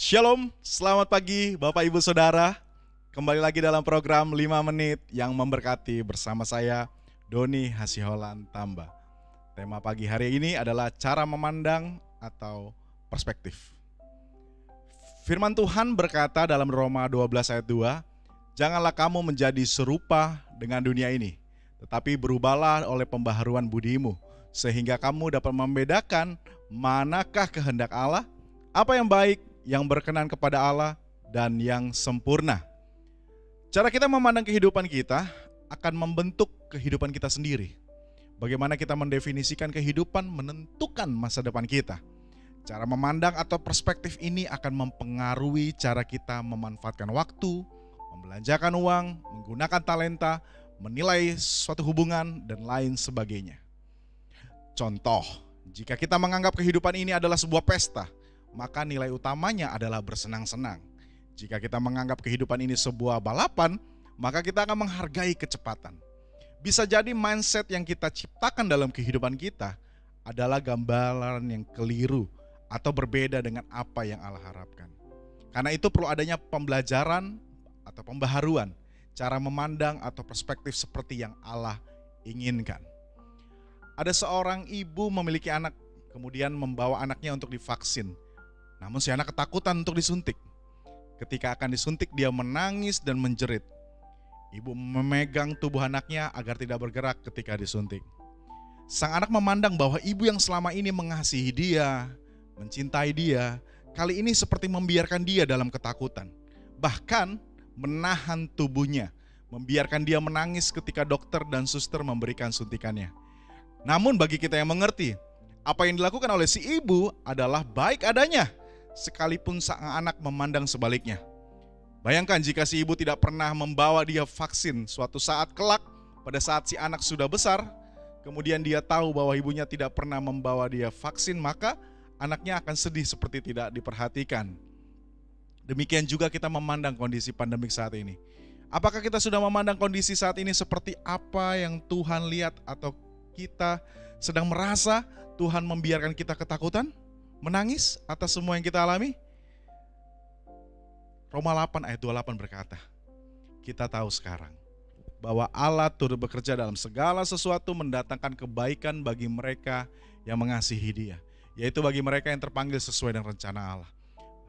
Shalom, selamat pagi Bapak Ibu Saudara. Kembali lagi dalam program 5 menit yang memberkati bersama saya, Doni Hasiholan Tamba. Tema pagi hari ini adalah cara memandang atau perspektif. Firman Tuhan berkata dalam Roma 12 ayat 2, "Janganlah kamu menjadi serupa dengan dunia ini, tetapi berubahlah oleh pembaharuan budimu, sehingga kamu dapat membedakan manakah kehendak Allah, apa yang baik, yang berkenan kepada Allah, dan yang sempurna." Cara kita memandang kehidupan kita akan membentuk kehidupan kita sendiri. Bagaimana kita mendefinisikan kehidupan menentukan masa depan kita. Cara memandang atau perspektif ini akan mempengaruhi cara kita memanfaatkan waktu, membelanjakan uang, menggunakan talenta, menilai suatu hubungan, dan lain sebagainya. Contoh, jika kita menganggap kehidupan ini adalah sebuah pesta, maka nilai utamanya adalah bersenang-senang. Jika kita menganggap kehidupan ini sebuah balapan, maka kita akan menghargai kecepatan. Bisa jadi mindset yang kita ciptakan dalam kehidupan kita adalah gambaran yang keliru atau berbeda dengan apa yang Allah harapkan. Karena itu perlu adanya pembelajaran atau pembaharuan, cara memandang atau perspektif seperti yang Allah inginkan. Ada seorang ibu memiliki anak, kemudian membawa anaknya untuk divaksin. Namun si anak ketakutan untuk disuntik. Ketika akan disuntik, dia menangis dan menjerit. Ibu memegang tubuh anaknya agar tidak bergerak ketika disuntik. Sang anak memandang bahwa ibu yang selama ini mengasihi dia, mencintai dia, kali ini seperti membiarkan dia dalam ketakutan. Bahkan menahan tubuhnya, membiarkan dia menangis ketika dokter dan suster memberikan suntikannya. Namun bagi kita yang mengerti, apa yang dilakukan oleh si ibu adalah baik adanya, sekalipun sang anak memandang sebaliknya. Bayangkan jika si ibu tidak pernah membawa dia vaksin, suatu saat kelak pada saat si anak sudah besar, kemudian dia tahu bahwa ibunya tidak pernah membawa dia vaksin, maka anaknya akan sedih seperti tidak diperhatikan. Demikian juga kita memandang kondisi pandemik saat ini. Apakah kita sudah memandang kondisi saat ini seperti apa yang Tuhan lihat, atau kita sedang merasa Tuhan membiarkan kita ketakutan, menangis atas semua yang kita alami? Roma 8 ayat 28 berkata, kita tahu sekarang bahwa Allah turut bekerja dalam segala sesuatu mendatangkan kebaikan bagi mereka yang mengasihi Dia, yaitu bagi mereka yang terpanggil sesuai dengan rencana Allah.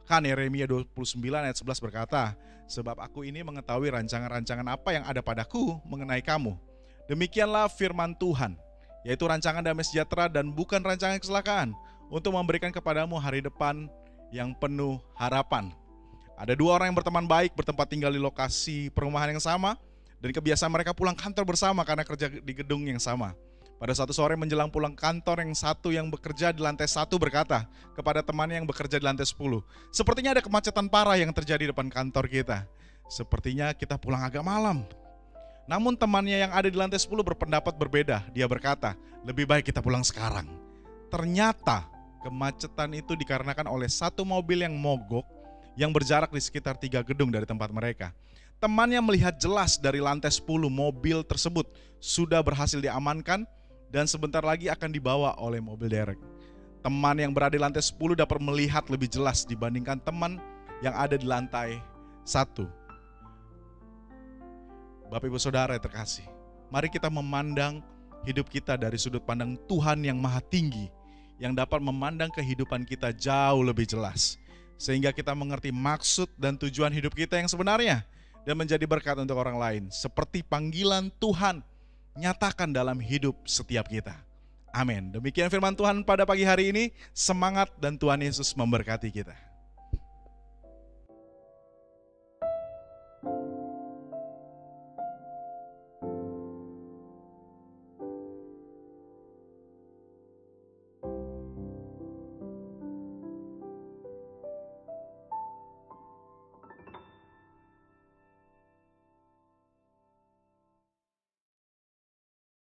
Kan Yeremia 29 ayat 11 berkata, sebab aku ini mengetahui rancangan-rancangan apa yang ada padaku mengenai kamu. Demikianlah firman Tuhan, yaitu rancangan damai sejahtera dan bukan rancangan kecelakaan, untuk memberikan kepadamu hari depan yang penuh harapan. Ada dua orang yang berteman baik, bertempat tinggal di lokasi perumahan yang sama, dan kebiasaan mereka pulang kantor bersama karena kerja di gedung yang sama. Pada suatu sore menjelang pulang kantor, yang satu yang bekerja di lantai 1 berkata kepada temannya yang bekerja di lantai 10, sepertinya ada kemacetan parah yang terjadi di depan kantor kita. Sepertinya kita pulang agak malam. Namun temannya yang ada di lantai 10 berpendapat berbeda. Dia berkata, lebih baik kita pulang sekarang. Ternyata kemacetan itu dikarenakan oleh satu mobil yang mogok yang berjarak di sekitar 3 gedung dari tempat mereka. Temannya melihat jelas dari lantai 10 mobil tersebut sudah berhasil diamankan dan sebentar lagi akan dibawa oleh mobil derek. Teman yang berada di lantai 10 dapat melihat lebih jelas dibandingkan teman yang ada di lantai 1. Bapak Ibu Saudara yang terkasih, mari kita memandang hidup kita dari sudut pandang Tuhan yang maha tinggi, yang dapat memandang kehidupan kita jauh lebih jelas, sehingga kita mengerti maksud dan tujuan hidup kita yang sebenarnya, dan menjadi berkat untuk orang lain, seperti panggilan Tuhan nyatakan dalam hidup setiap kita. Amin. Demikian firman Tuhan pada pagi hari ini. Semangat dan Tuhan Yesus memberkati kita.